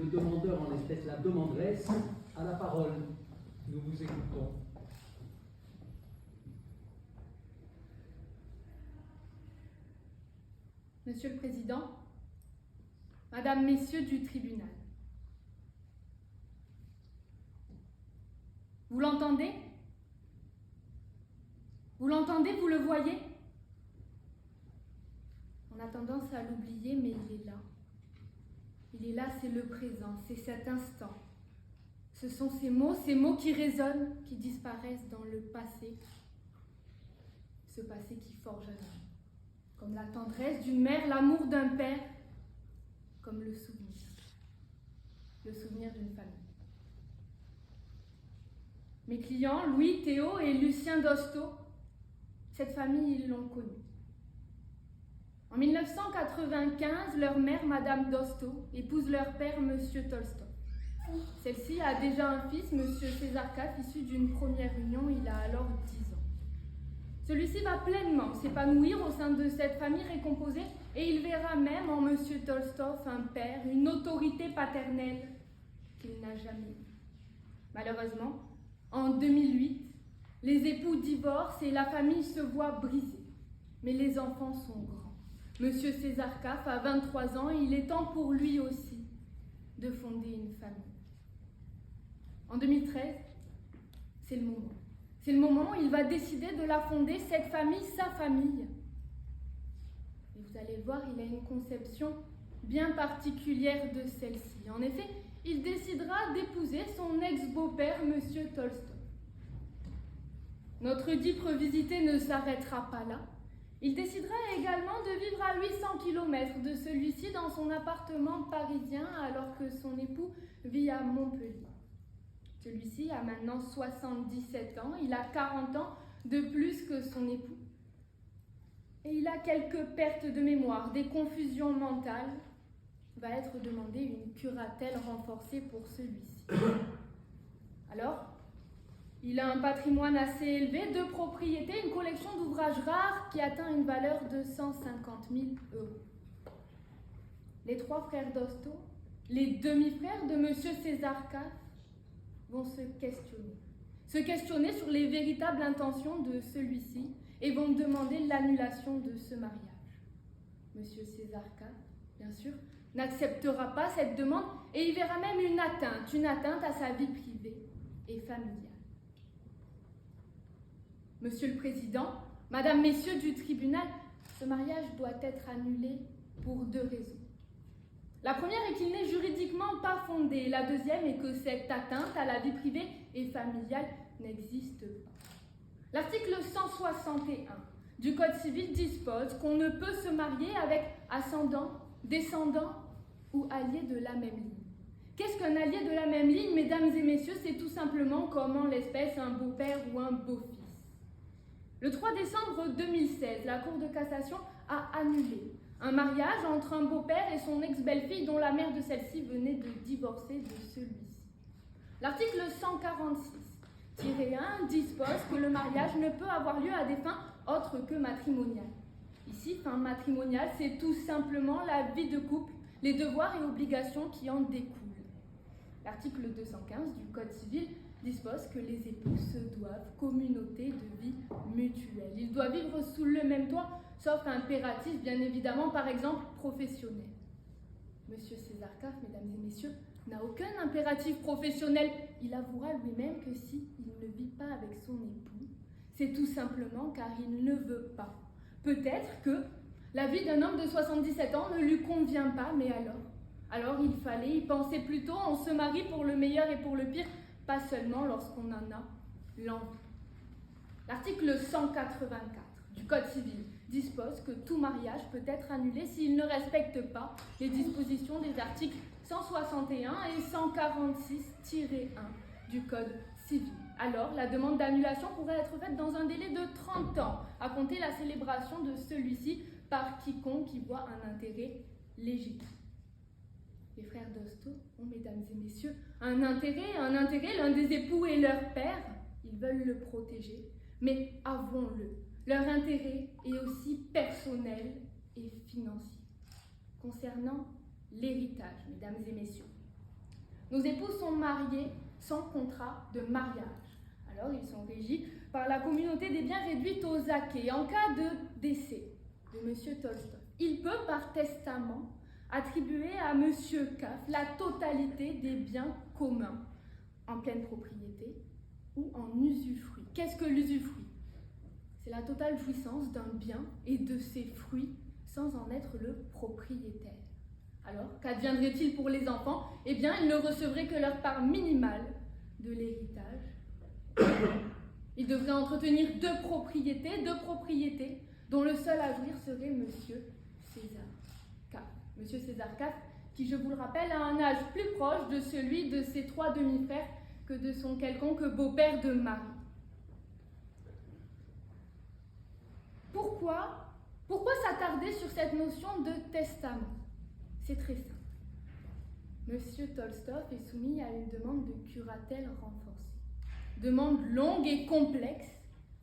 le demandeur, en l'espèce la demanderesse, a la parole. Nous vous écoutons. Monsieur le Président, Madame, Messieurs du tribunal, vous l'entendez? Vous l'entendez, vous le voyez? On a tendance à l'oublier, mais il est là. Il est là, c'est le présent, c'est cet instant. Ce sont ces mots qui résonnent, qui disparaissent dans le passé. Ce passé qui forge un homme. Comme la tendresse d'une mère, l'amour d'un père, comme le souvenir d'une famille. Mes clients, Louis, Théo et Lucien Dosto, cette famille, ils l'ont connue. En 1995, leur mère, Madame Dosto, épouse leur père, Monsieur Tolstoï. Celle-ci a déjà un fils, Monsieur César Kaff, issu d'une première union, il a alors 10 ans. Celui-ci va pleinement s'épanouir au sein de cette famille récomposée et il verra même en Monsieur Tolstoï un père, une autorité paternelle qu'il n'a jamais eue. Malheureusement, en 2008, les époux divorcent et la famille se voit brisée. Mais les enfants sont grands. Monsieur César Kaff a 23 ans et il est temps pour lui aussi de fonder une famille. En 2013, c'est le moment. C'est le moment où il va décider de la fonder, cette famille, sa famille. Et vous allez le voir, il a une conception bien particulière de celle-ci. En effet, il décidera d'épouser son ex-beau-père, Monsieur Tolstoï. Notre dit revisité ne s'arrêtera pas là. Il décidera également de vivre à 800 km de celui-ci dans son appartement parisien alors que son époux vit à Montpellier. Celui-ci a maintenant 77 ans, il a 40 ans de plus que son époux. Et il a quelques pertes de mémoire, des confusions mentales. Va être demandé une curatelle renforcée pour celui-ci. Alors, il a un patrimoine assez élevé, 2 propriétés, une collection d'ouvrages rares qui atteint une valeur de 150 000 €. Les 3 frères Dosto, les demi-frères de Monsieur César Kaff, vont se questionner sur les véritables intentions de celui-ci et vont demander l'annulation de ce mariage. Monsieur César Kaff, bien sûr, n'acceptera pas cette demande et il verra même une atteinte à sa vie privée et familiale. Monsieur le Président, Madame, Messieurs du tribunal, ce mariage doit être annulé pour 2 raisons. La première est qu'il n'est juridiquement pas fondé. La deuxième est que cette atteinte à la vie privée et familiale n'existe pas. L'article 161 du Code civil dispose qu'on ne peut se marier avec ascendant, descendant ou allié de la même ligne. Qu'est-ce qu'un allié de la même ligne, mesdames et messieurs? C'est tout simplement comme en l'espèce un beau-père ou un beau-fils. Le 3 décembre 2016, la Cour de cassation a annulé un mariage entre un beau-père et son ex-belle-fille dont la mère de celle-ci venait de divorcer de celui-ci. L'article 146-1 dispose que le mariage ne peut avoir lieu à des fins autres que matrimoniales. Ici, fin matrimoniale, c'est tout simplement la vie de couple, les devoirs et obligations qui en découlent. L'article 215 du Code civil dispose que les époux se doivent communauté de vie mutuelle. Ils doivent vivre sous le même toit, sauf impératif, bien évidemment, par exemple, professionnel. Monsieur César Kaff, mesdames et messieurs, n'a aucun impératif professionnel. Il avouera lui-même que si il ne vit pas avec son époux, c'est tout simplement car il ne veut pas. Peut-être que la vie d'un homme de 77 ans ne lui convient pas, mais alors il fallait y penser plus tôt. On se marie pour le meilleur et pour le pire, pas seulement lorsqu'on en a l'envie. L'article 184 du Code civil dispose que tout mariage peut être annulé s'il ne respecte pas les dispositions des articles 161 et 146-1 du Code civil. Alors, la demande d'annulation pourrait être faite dans un délai de 30 ans, à compter la célébration de celui-ci par quiconque y voit un intérêt légitime. Les frères Dosto ont, mesdames et messieurs, un intérêt, l'un des époux et leur père, ils veulent le protéger, mais avouons-le, leur intérêt est aussi personnel et financier. Concernant l'héritage, mesdames et messieurs, Nos époux sont mariés sans contrat de mariage. Alors, ils sont régis par la communauté des biens réduite aux acquêts. En cas de décès de M. Tolstoï, il peut, par testament, attribuer à M. Kaff la totalité des biens communs en pleine propriété ou en usufruit. Qu'est-ce que l'usufruit? C'est la totale jouissance d'un bien et de ses fruits sans en être le propriétaire. Alors, qu'adviendrait-il pour les enfants? Eh bien, ils ne recevraient que leur part minimale de l'héritage. Ils devraient entretenir deux propriétés dont le seul à jouir serait M. César Kaff. M. César Kaff, qui, je vous le rappelle, a un âge plus proche de celui de ses 3 demi-frères que de son quelconque beau-père de Marie. Pourquoi s'attarder sur cette notion de testament? C'est très simple. Monsieur Tolstoï est soumis à une demande de curatelle renforcée. Demande longue et complexe,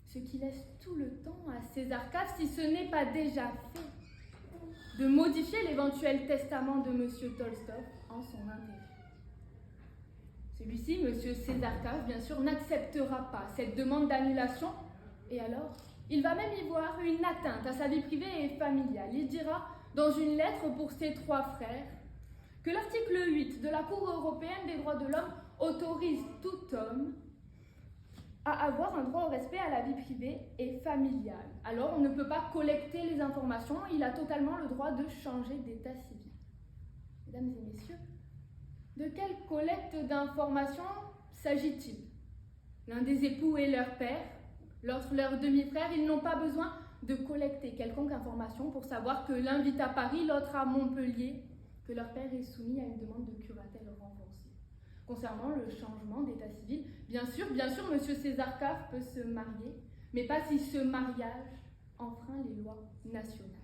ce qui laisse tout le temps à César Kaff, si ce n'est pas déjà fait, de modifier l'éventuel testament de Monsieur Tolstoï en son intérêt. Celui-ci, Monsieur César Kaff, bien sûr, n'acceptera pas cette demande d'annulation, et alors, il va même y voir une atteinte à sa vie privée et familiale. Il dira, dans une lettre pour ses 3 frères, que l'article 8 de la Cour européenne des droits de l'homme autorise tout homme à avoir un droit au respect à la vie privée et familiale. Alors, on ne peut pas collecter les informations, il a totalement le droit de changer d'état civil. Mesdames et messieurs, de quelle collecte d'informations s'agit-il? L'un des époux est leur père, l'autre leur demi-frère, ils n'ont pas besoin de collecter quelconque information pour savoir que l'un vit à Paris, l'autre à Montpellier, que leur père est soumis à une demande de curatelle renforcée. Concernant le changement d'état civil, bien sûr, M. César Kaff peut se marier, mais pas si ce mariage enfreint les lois nationales,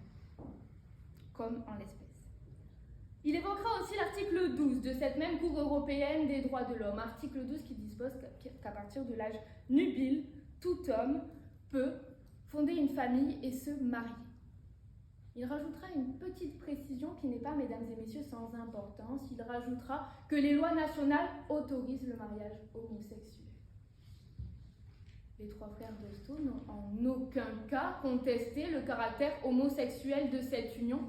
comme en l'espèce. Il évoquera aussi l'article 12 de cette même Cour européenne des droits de l'homme, article 12 qui dispose qu'à partir de l'âge nubile, tout homme peut fonder une famille et se marier. Il rajoutera une petite précision qui n'est pas, mesdames et messieurs, sans importance. Il rajoutera que les lois nationales autorisent le mariage homosexuel. Les 3 frères Dosto n'ont en aucun cas contesté le caractère homosexuel de cette union.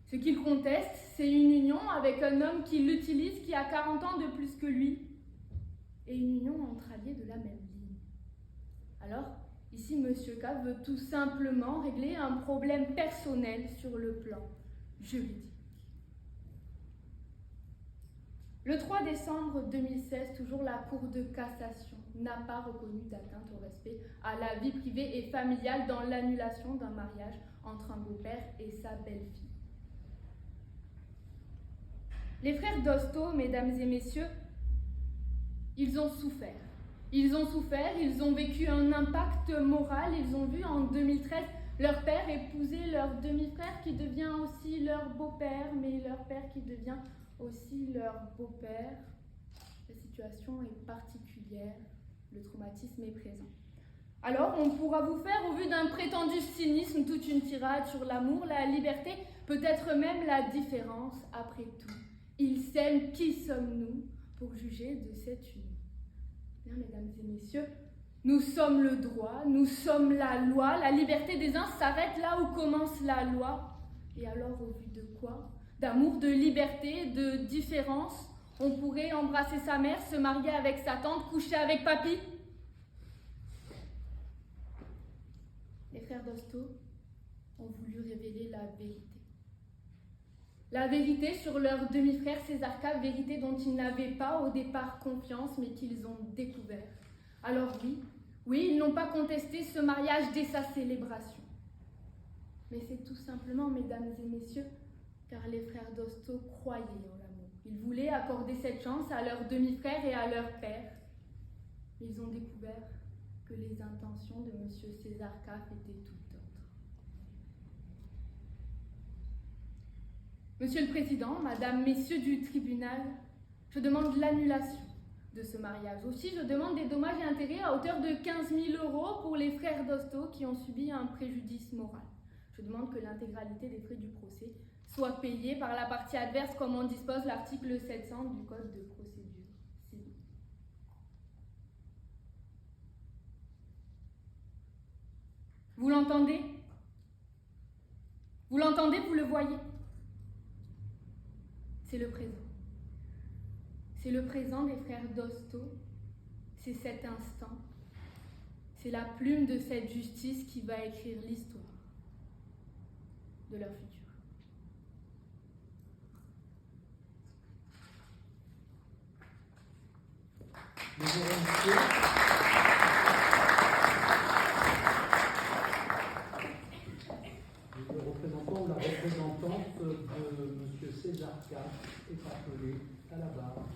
Ce qu'ils contestent, c'est une union avec un homme qui l'utilise, qui a 40 ans de plus que lui, et une union entre alliés de la même ligne. Alors, ici, M. K veut tout simplement régler un problème personnel sur le plan juridique. Le 3 décembre 2016, toujours la Cour de cassation n'a pas reconnu d'atteinte au respect à la vie privée et familiale dans l'annulation d'un mariage entre un beau-père et sa belle-fille. Les frères Dosto, mesdames et messieurs, ils ont souffert. Ils ont vécu un impact moral. Ils ont vu en 2013 leur père épouser leur demi-frère qui devient aussi leur beau-père, mais leur père qui devient aussi leur beau-père. La situation est particulière, le traumatisme est présent. Alors, on pourra vous faire, au vu d'un prétendu cynisme, toute une tirade sur l'amour, la liberté, peut-être même la différence, après tout. Ils s'aiment, qui sommes-nous pour juger de cette union? Bien, mesdames et messieurs, nous sommes le droit, nous sommes la loi, la liberté des uns s'arrête là où commence la loi. Et alors, au vu de quoi? D'amour, de liberté, de différence, on pourrait embrasser sa mère, se marier avec sa tante, coucher avec papy? Les frères Dosto ont voulu révéler la vérité. La vérité sur leur demi-frère César Kaff, vérité dont ils n'avaient pas au départ confiance, mais qu'ils ont découvert. Alors oui, ils n'ont pas contesté ce mariage dès sa célébration. Mais c'est tout simplement, mesdames et messieurs, car les frères Dosto croyaient en l'amour. Ils voulaient accorder cette chance à leur demi-frère et à leur père. Ils ont découvert que les intentions de M. César Kaff étaient tout autres. Monsieur le Président, Madame, Messieurs du tribunal, je demande l'annulation de ce mariage. Aussi, je demande des dommages et intérêts à hauteur de 15 000 € pour les frères Dosto qui ont subi un préjudice moral. Je demande que l'intégralité des frais du procès soit payé par la partie adverse comme en dispose l'article 700 du Code de procédure civile. Vous l'entendez? Vous l'entendez, vous le voyez? C'est le présent. C'est le présent des frères Dosto. C'est cet instant. C'est la plume de cette justice qui va écrire l'histoire de leur futur. Les remercier. Le représentant ou la représentante de M. César Casse est appelé à la barre.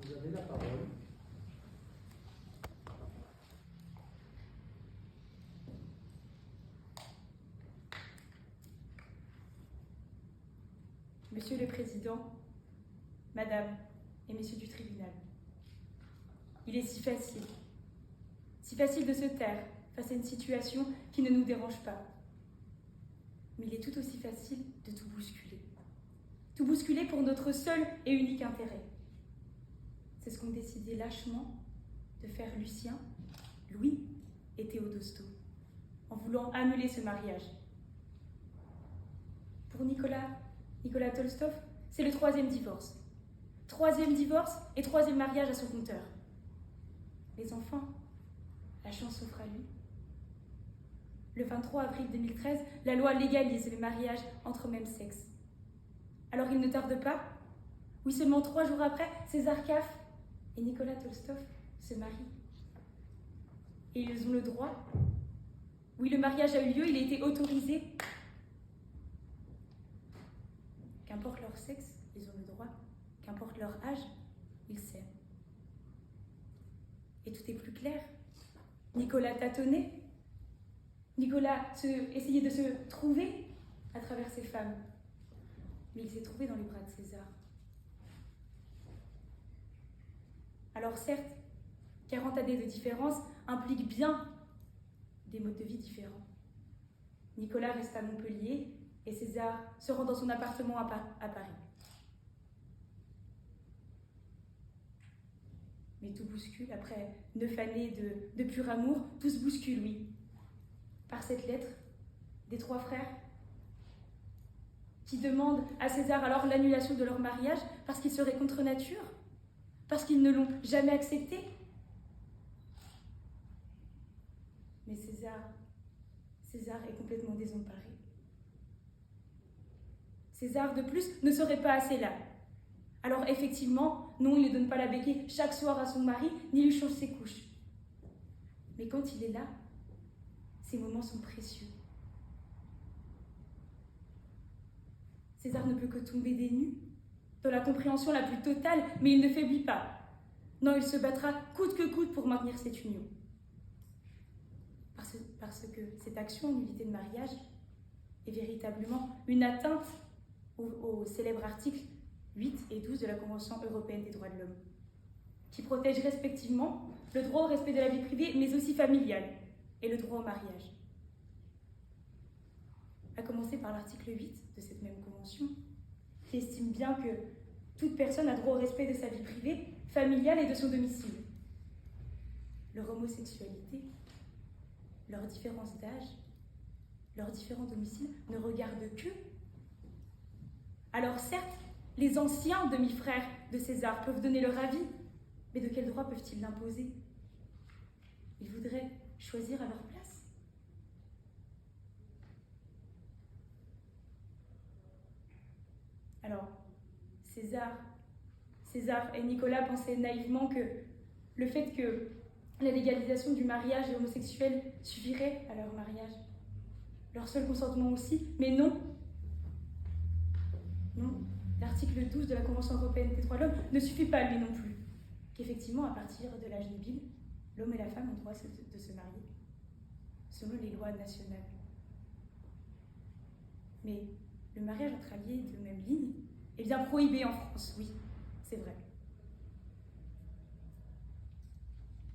Vous avez la parole. Monsieur le Président, Madame et Messieurs du tribunal, il est si facile de se taire face à une situation qui ne nous dérange pas. Mais il est tout aussi facile de tout bousculer. Tout bousculer pour notre seul et unique intérêt. C'est ce qu'ont décidé lâchement de faire Lucien, Louis et Théodosto, en voulant annuler ce mariage. Pour Nicolas Tolstov, c'est le 3e divorce. 3e divorce et 3e mariage à son compteur. Les enfants, la chance s'offre à lui. Le 23 avril 2013, la loi légalise le mariage entre mêmes sexes. Alors il ne tarde pas. Oui, seulement 3 jours après, César Caff et Nicolas Tolstov se marient. Et ils ont le droit. Oui, le mariage a eu lieu, il a été autorisé. Qu'importe leur sexe, ils ont le droit. Qu'importe leur âge, ils s'aiment. Et tout est plus clair. Nicolas tâtonnait. Nicolas essayait de se trouver à travers ces femmes. Mais il s'est trouvé dans les bras de César. Alors certes, 40 années de différence impliquent bien des modes de vie différents. Nicolas reste à Montpellier et César se rend dans son appartement à Paris. Mais tout bouscule, après 9 années de pur amour, tout se bouscule, oui. Par cette lettre des 3 frères qui demandent à César alors l'annulation de leur mariage parce qu'il serait contre nature, parce qu'ils ne l'ont jamais accepté. Mais César est complètement désemparé. César, de plus, ne serait pas assez là. Alors effectivement, non, il ne donne pas la béquille chaque soir à son mari, ni lui change ses couches. Mais quand il est là, ces moments sont précieux. César ne peut que tomber des nues, dans la compréhension la plus totale, mais il ne faiblit pas. Non, il se battra coûte que coûte pour maintenir cette union. Parce que cette action en nullité de mariage est véritablement une atteinte au célèbre article 8 et 12 de la Convention européenne des droits de l'homme, qui protègent respectivement le droit au respect de la vie privée, mais aussi familiale, et le droit au mariage. À commencer par l'article 8 de cette même Convention, qui estime bien que toute personne a droit au respect de sa vie privée, familiale et de son domicile. Leur homosexualité, leur différence d'âge, leurs différents domiciles ne regardent qu'eux. Alors certes, les anciens demi-frères de César peuvent donner leur avis, mais de quel droit peuvent-ils l'imposer? Ils voudraient choisir à leur place. Alors, César et Nicolas pensaient naïvement que le fait que la légalisation du mariage homosexuel suffirait à leur mariage, leur seul consentement aussi, mais non. Non, l'article 12 de la Convention européenne des droits de l'homme ne suffit pas lui non plus. Qu'effectivement, à partir de l'âge nubile, l'homme et la femme ont le droit de se marier, selon les lois nationales. Mais le mariage entre alliés de même ligne est bien prohibé en France, oui, c'est vrai.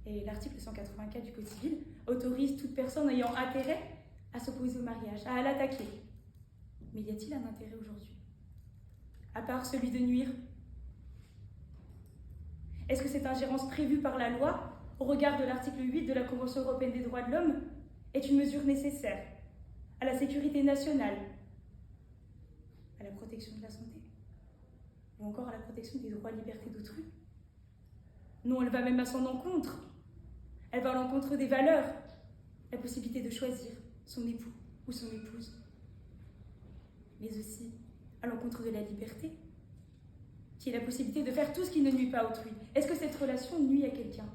Et l'article 184 du Code civil autorise toute personne ayant intérêt à s'opposer au mariage, à l'attaquer. Mais y a-t-il un intérêt aujourd'hui, à part celui de nuire? Est-ce que cette ingérence prévue par la loi, au regard de l'article 8 de la Convention européenne des droits de l'homme, est une mesure nécessaire à la sécurité nationale, à la protection de la santé, ou encore à la protection des droits et libertés d'autrui? Non, elle va même à son encontre. Elle va à l'encontre des valeurs, la possibilité de choisir son époux ou son épouse, mais aussi à l'encontre de la liberté, qui est la possibilité de faire tout ce qui ne nuit pas à autrui. Est-ce que cette relation nuit à quelqu'un?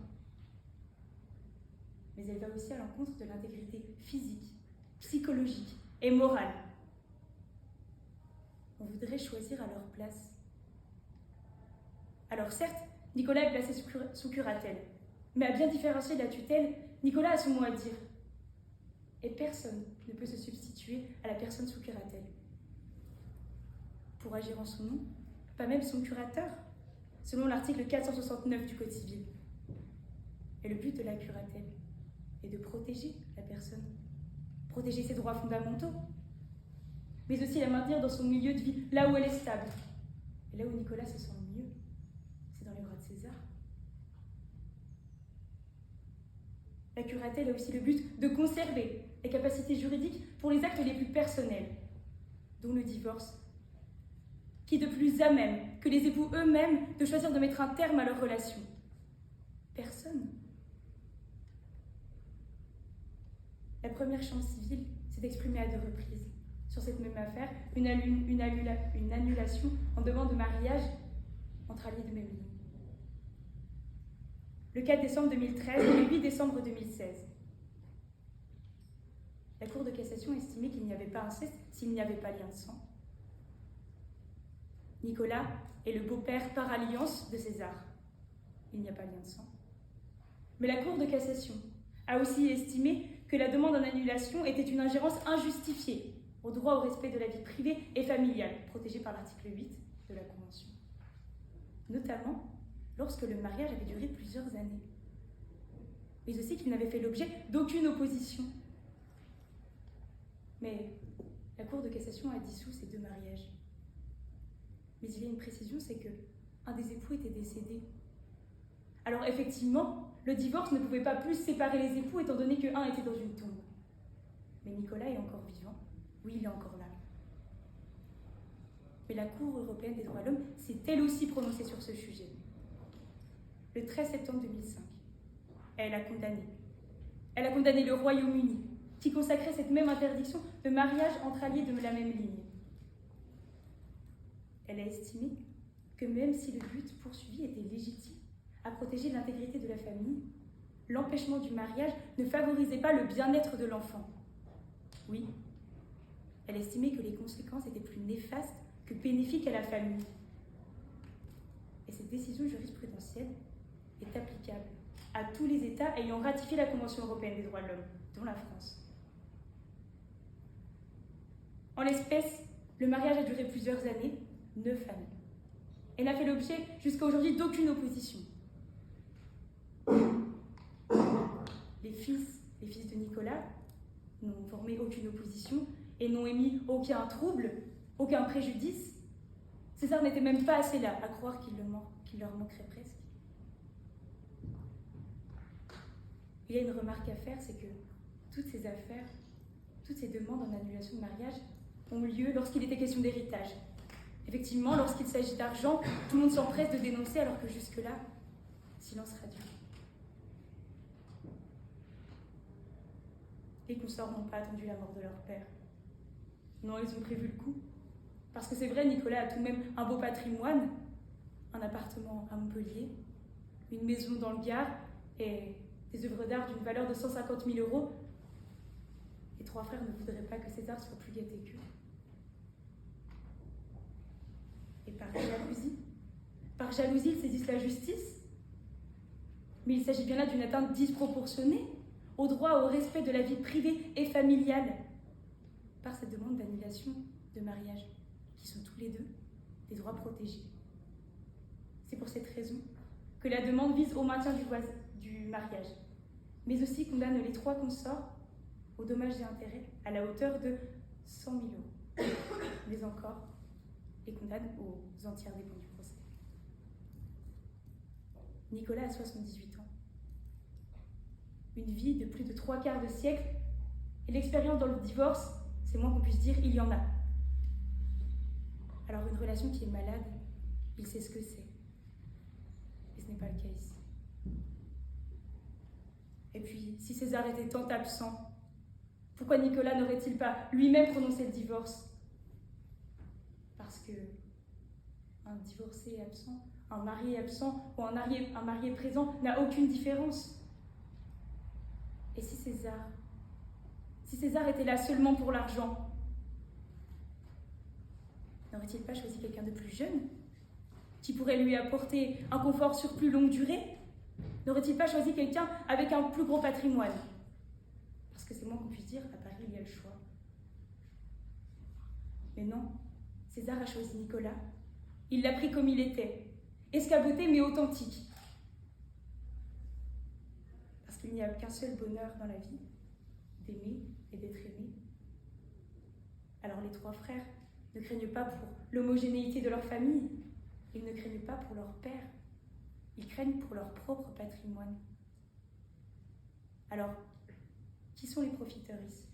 Mais elle va aussi à l'encontre de l'intégrité physique, psychologique et morale. On voudrait choisir à leur place. Alors certes, Nicolas est placé sous curatelle, mais à bien différencier de la tutelle, Nicolas a son mot à dire. Et personne ne peut se substituer à la personne sous curatelle. Pour agir en son nom, pas même son curateur, selon l'article 469 du Code civil. Et le but de la curatelle est de protéger la personne, protéger ses droits fondamentaux, mais aussi la maintenir dans son milieu de vie, là où elle est stable. Et là où Nicolas se sent mieux, c'est dans les bras de César. La curatelle a aussi le but de conserver les capacités juridiques pour les actes les plus personnels, dont le divorce, qui est de plus à même que les époux eux-mêmes de choisir de mettre un terme à leur relation. Personne. La première chambre civile s'est exprimée à 2 reprises sur cette même affaire, une annulation en demande de mariage entre alliés de même ligne. Le 4 décembre 2013 et le 8 décembre 2016. La Cour de cassation estimait qu'il n'y avait pas inceste s'il n'y avait pas lien de sang. Nicolas est le beau-père par alliance de César. Il n'y a pas lien de sang. Mais la Cour de cassation a aussi estimé que la demande en annulation était une ingérence injustifiée au droit au respect de la vie privée et familiale, protégé par l'article 8 de la Convention. Notamment lorsque le mariage avait duré plusieurs années, mais aussi qu'il n'avait fait l'objet d'aucune opposition. Mais la Cour de cassation a dissous ces 2 mariages. Mais il y a une précision, c'est que un des époux était décédé. Alors effectivement, le divorce ne pouvait pas plus séparer les époux étant donné qu'un était dans une tombe. Mais Nicolas est encore vivant. Oui, il est encore là. Mais la Cour européenne des droits de l'homme s'est elle aussi prononcée sur ce sujet. Le 13 septembre 2005, elle a condamné. Elle a condamné le Royaume-Uni, qui consacrait cette même interdiction de mariage entre alliés de la même ligne. Elle a estimé que même si le but poursuivi était légitime, à protéger l'intégrité de la famille, l'empêchement du mariage ne favorisait pas le bien-être de l'enfant. Oui, elle estimait que les conséquences étaient plus néfastes que bénéfiques à la famille. Et cette décision jurisprudentielle est applicable à tous les États ayant ratifié la Convention européenne des droits de l'homme, dont la France. En l'espèce, le mariage a duré plusieurs années, 9 années, et n'a fait l'objet jusqu'à aujourd'hui d'aucune opposition. Les fils de Nicolas n'ont formé aucune opposition et n'ont émis aucun trouble, aucun préjudice. César n'était même pas assez là, à croire qu'il leur manquerait presque. Il y a une remarque à faire, c'est que toutes ces affaires, toutes ces demandes en annulation de mariage ont lieu lorsqu'il était question d'héritage. Effectivement, lorsqu'il s'agit d'argent, tout le monde s'empresse de dénoncer, alors que jusque-là, silence radio. Les consorts n'ont pas attendu la mort de leur père. Non, ils ont prévu le coup. Parce que c'est vrai, Nicolas a tout de même un beau patrimoine, un appartement à Montpellier, une maison dans le Gard et des œuvres d'art d'une valeur de 150 000 €. Les 3 frères ne voudraient pas que César soit plus gâté qu'eux. Et par jalousie, ils saisissent la justice. Mais il s'agit bien là d'une atteinte disproportionnée au droit au respect de la vie privée et familiale par cette demande d'annulation de mariage, qui sont tous les deux des droits protégés. C'est pour cette raison que la demande vise au maintien du mariage, mais aussi condamne les 3 consorts aux dommages et intérêts à la hauteur de 100 000 €. Mais encore, les condamne aux entières dépens du procès. Nicolas a 78 ans. Une vie de plus de 3/4 de siècle, et l'expérience dans le divorce, c'est moins qu'on puisse dire, il y en a. Alors une relation qui est malade, il sait ce que c'est. Et ce n'est pas le cas ici. Et puis, si César était tant absent, pourquoi Nicolas n'aurait-il pas lui-même prononcé le divorce? Parce que un divorcé absent, un marié absent ou un marié présent n'a aucune différence. Et si César était là seulement pour l'argent, n'aurait-il pas choisi quelqu'un de plus jeune, qui pourrait lui apporter un confort sur plus longue durée? N'aurait-il pas choisi quelqu'un avec un plus gros patrimoine? Parce que c'est moins qu'on puisse dire, à Paris, il y a le choix. Mais non, César a choisi Nicolas. Il l'a pris comme il était, escaboté mais authentique. Parce qu'il n'y a qu'un seul bonheur dans la vie, d'aimer et d'être aimé. Alors les 3 frères ne craignent pas pour l'homogénéité de leur famille, ils ne craignent pas pour leur père, ils craignent pour leur propre patrimoine. Alors, qui sont les profiteurs ici?